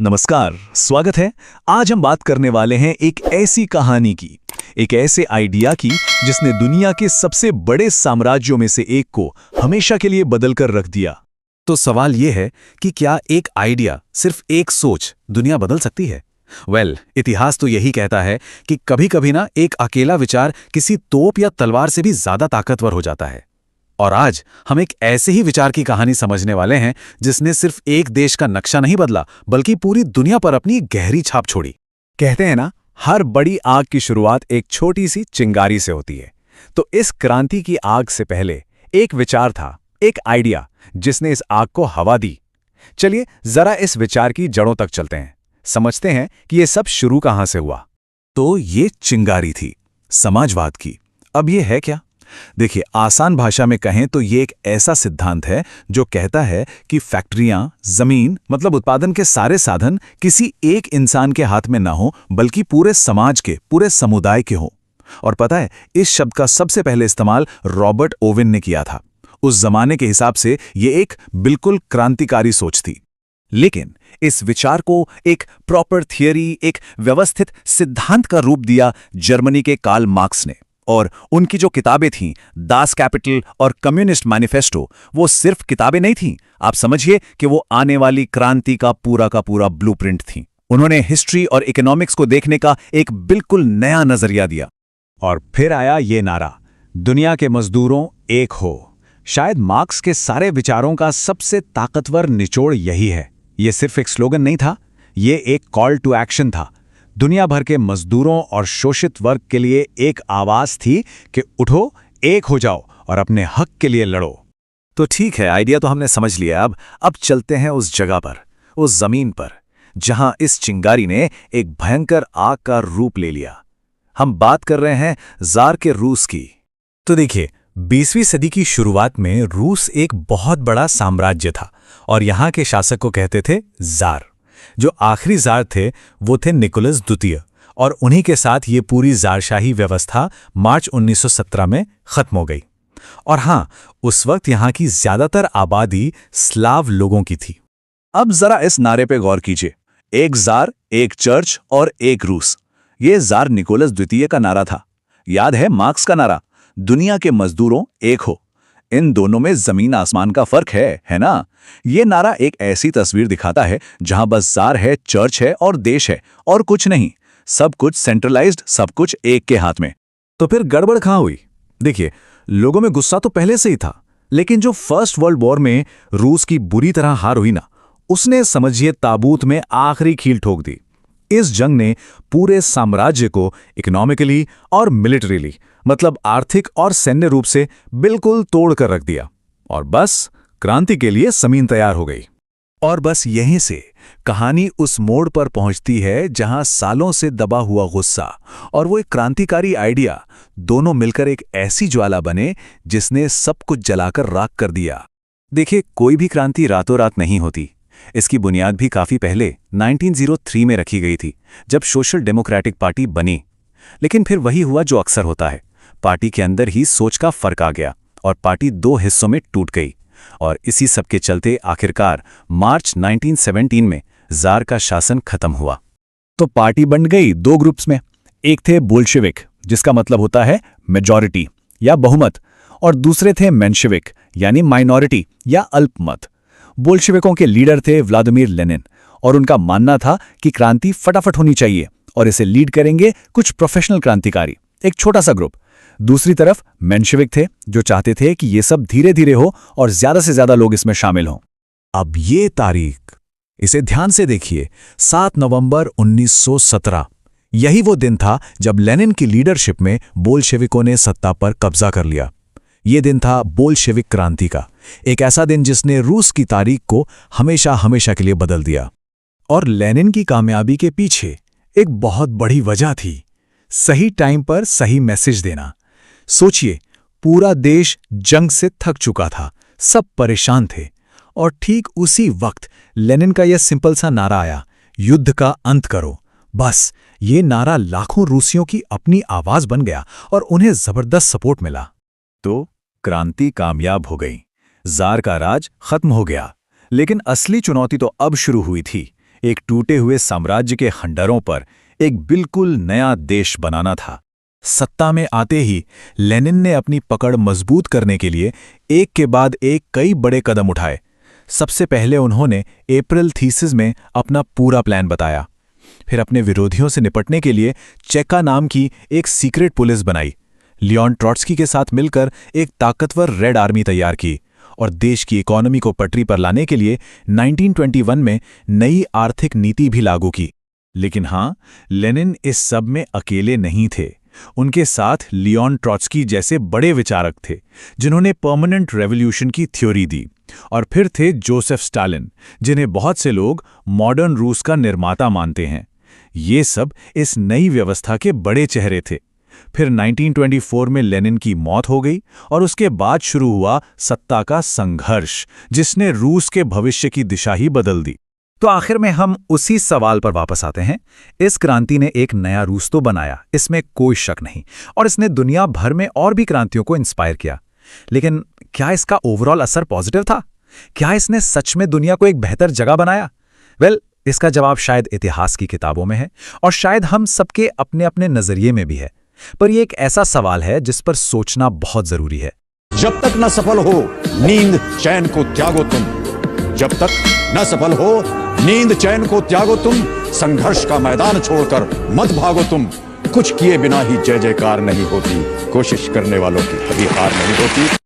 नमस्कार, स्वागत है। आज हम बात करने वाले हैं एक ऐसी कहानी की, एक ऐसे आइडिया की जिसने दुनिया के सबसे बड़े साम्राज्यों में से एक को हमेशा के लिए बदल कर रख दिया। तो सवाल यह है कि क्या एक आइडिया, सिर्फ एक सोच दुनिया बदल सकती है? इतिहास तो यही कहता है कि कभी-कभी ना एक अकेला विचार किसी तोप या तलवार से भी ज्यादा ताकतवर हो जाता है। और आज हम एक ऐसे ही विचार की कहानी समझने वाले हैं जिसने सिर्फ एक देश का नक्शा नहीं बदला, बल्कि पूरी दुनिया पर अपनी गहरी छाप छोड़ी। कहते हैं ना, हर बड़ी आग की शुरुआत एक छोटी सी चिंगारी से होती है। तो इस क्रांति की आग से पहले एक विचार था, एक आइडिया जिसने इस आग को हवा दी। चलिए जरा इस विचार की जड़ों तक चलते हैं, समझते हैं कि ये सब शुरू कहां से हुआ। तो ये चिंगारी थी समाजवाद की। अब ये है क्या? देखिए, आसान भाषा में कहें तो ये एक ऐसा सिद्धांत है जो कहता है कि फैक्ट्रियां, जमीन मतलब उत्पादन के सारे साधन किसी एक इंसान के हाथ में ना हो, बल्कि पूरे समाज के, पूरे समुदाय के हो। और पता है, इस शब्द का सबसे पहले इस्तेमाल रॉबर्ट ओवेन ने किया था। उस जमाने के हिसाब से ये एक बिल्कुल क्रांतिकारी सोच थी। लेकिन इस विचार को एक प्रॉपर थियरी, एक व्यवस्थित सिद्धांत का रूप दिया जर्मनी के कार्ल मार्क्स ने। और उनकी जो किताबें थीं, दास कैपिटल और कम्युनिस्ट मैनिफेस्टो, वो सिर्फ किताबें नहीं थीं, आप समझिए कि वो आने वाली क्रांति का पूरा ब्लूप्रिंट थीं। उन्होंने हिस्ट्री और इकोनॉमिक्स को देखने का एक बिल्कुल नया नजरिया दिया। और फिर आया ये नारा, दुनिया के मजदूरों एक हो। शायद मार्क्स के सारे विचारों का सबसे ताकतवर निचोड़ यही है। ये सिर्फ एक स्लोगन नहीं था, ये एक कॉल टू एक्शन था। दुनिया भर के मजदूरों और शोषित वर्ग के लिए एक आवाज थी कि उठो, एक हो जाओ और अपने हक के लिए लड़ो। तो ठीक है, आइडिया तो हमने समझ लिया। अब चलते हैं उस जगह पर, उस जमीन पर जहां इस चिंगारी ने एक भयंकर आग का रूप ले लिया। हम बात कर रहे हैं जार के रूस की। तो देखिए, 20वीं सदी की शुरुआत में रूस एक बहुत बड़ा साम्राज्य था और यहां के शासक को कहते थे जार। जो आखिरी जार थे वो थे निकोलस द्वितीय, और उन्हीं के साथ ये पूरी जारशाही व्यवस्था मार्च 1917 में खत्म हो गई। और हां, उस वक्त यहां की ज्यादातर आबादी स्लाव लोगों की थी। अब जरा इस नारे पे गौर कीजिए, एक जार, एक चर्च और एक रूस। ये जार निकोलस द्वितीय का नारा था। याद है मार्क्स का नारा, दुनिया के मजदूरों एक हो। इन दोनों में जमीन आसमान का फर्क है ना? ये नारा एक ऐसी तस्वीर दिखाता है जहां बस जार है, चर्च है और देश है, और कुछ नहीं। सब कुछ सेंट्रलाइज्ड, सब कुछ एक के हाथ में। तो फिर गड़बड़ कहां हुई? देखिए, लोगों में गुस्सा तो पहले से ही था, लेकिन जो फर्स्ट वर्ल्ड वॉर में रूस की बुरी तरह हार हुई ना, उसने समझिए ताबूत में आखिरी कील ठोक दी। इस जंग ने पूरे साम्राज्य को इकोनॉमिकली और मिलिटरीली, मतलब आर्थिक और सैन्य रूप से बिल्कुल तोड़ कर रख दिया। और बस क्रांति के लिए जमीन तैयार हो गई। और बस यहीं से कहानी उस मोड़ पर पहुंचती है जहां सालों से दबा हुआ गुस्सा और वो एक क्रांतिकारी आइडिया दोनों मिलकर एक ऐसी ज्वाला बने जिसने सब कुछ जलाकर राख कर दिया। देखिए, कोई भी क्रांति रातों रात नहीं होती। इसकी बुनियाद भी काफी पहले 1903 में रखी गई थी, जब सोशल डेमोक्रेटिक पार्टी बनी। लेकिन फिर वही हुआ जो अक्सर होता है, पार्टी के अंदर ही सोच का फर्क आ गया और पार्टी दो हिस्सों में टूट गई। और इसी सब के चलते आखिरकार मार्च 1917 में जार का शासन खत्म हुआ। तो पार्टी बन गई दो ग्रुप्स में। एक थे बोल्शेविक, जिसका मतलब होता है मेजॉरिटी या बहुमत, और दूसरे थे मेंशेविक यानी माइनॉरिटी या अल्पमत। बोल्शेविकों के लीडर थे व्लादिमीर लेनिन, और उनका मानना था कि क्रांति फटाफट होनी चाहिए और इसे लीड करेंगे कुछ प्रोफेशनल क्रांतिकारी, एक छोटा सा ग्रुप। दूसरी तरफ मेंशेविक थे, जो चाहते थे कि ये सब धीरे धीरे हो और ज्यादा से ज्यादा लोग इसमें शामिल हों। अब ये तारीख, इसे ध्यान से देखिए, 7 नवंबर 1917। यही वो दिन था जब लेनिन की लीडरशिप में बोल्शेविकों ने सत्ता पर कब्जा कर लिया। ये दिन था बोल्शेविक क्रांति का, एक ऐसा दिन जिसने रूस की तारीख को हमेशा हमेशा के लिए बदल दिया। और लेनिन की कामयाबी के पीछे एक बहुत बड़ी वजह थी, सही टाइम पर सही मैसेज देना। सोचिए, पूरा देश जंग से थक चुका था, सब परेशान थे, और ठीक उसी वक्त लेनिन का यह सिंपल सा नारा आया, युद्ध का अंत करो। बस ये नारा लाखों रूसियों की अपनी आवाज बन गया और उन्हें जबरदस्त सपोर्ट मिला। तो क्रांति कामयाब हो गई, जार का राज खत्म हो गया। लेकिन असली चुनौती तो अब शुरू हुई थी। एक टूटे हुए साम्राज्य के खंडरों पर एक बिल्कुल नया देश बनाना था। सत्ता में आते ही लेनिन ने अपनी पकड़ मजबूत करने के लिए एक के बाद एक कई बड़े कदम उठाए। सबसे पहले उन्होंने अप्रैल थीसिस में अपना पूरा प्लान बताया। फिर अपने विरोधियों से निपटने के लिए चेका नाम की एक सीक्रेट पुलिस बनाई। लियोन ट्रॉट्स्की के साथ मिलकर एक ताकतवर रेड आर्मी तैयार की और देश की इकोनॉमी को पटरी पर लाने के लिए 1921 में नई आर्थिक नीति भी लागू की। लेकिन हाँ, लेनिन इस सब में अकेले नहीं थे। उनके साथ लियोन ट्रॉट्स्की जैसे बड़े विचारक थे जिन्होंने परमानेंट रेवोल्यूशन की थ्योरी दी। और फिर थे जोसेफ स्टालिन, जिन्हें बहुत से लोग मॉडर्न रूस का निर्माता मानते हैं। ये सब इस नई व्यवस्था के बड़े चेहरे थे। फिर 1924 में लेनिन की मौत हो गई और उसके बाद शुरू हुआ सत्ता का संघर्ष, जिसने रूस के भविष्य की दिशा ही बदल दी। तो आखिर में हम उसी सवाल पर वापस आते हैं। इस क्रांति ने एक नया रूस तो बनाया, इसमें कोई शक नहीं, और इसने दुनिया भर में और भी क्रांतियों को इंस्पायर किया। लेकिन क्या इसका ओवरऑल असर पॉजिटिव था? क्या इसने सच में दुनिया को एक बेहतर जगह बनाया? इसका जवाब शायद इतिहास की किताबों में है और शायद हम सबके अपने अपने नजरिए में भी है। पर यह एक ऐसा सवाल है जिस पर सोचना बहुत जरूरी है। जब तक न सफल हो नींद चैन को त्यागो तुम। जब तक न सफल हो नींद चैन को त्यागो तुम। संघर्ष का मैदान छोड़कर मत भागो तुम। कुछ किए बिना ही जय जयकार नहीं होती। कोशिश करने वालों की कभी हार नहीं होती।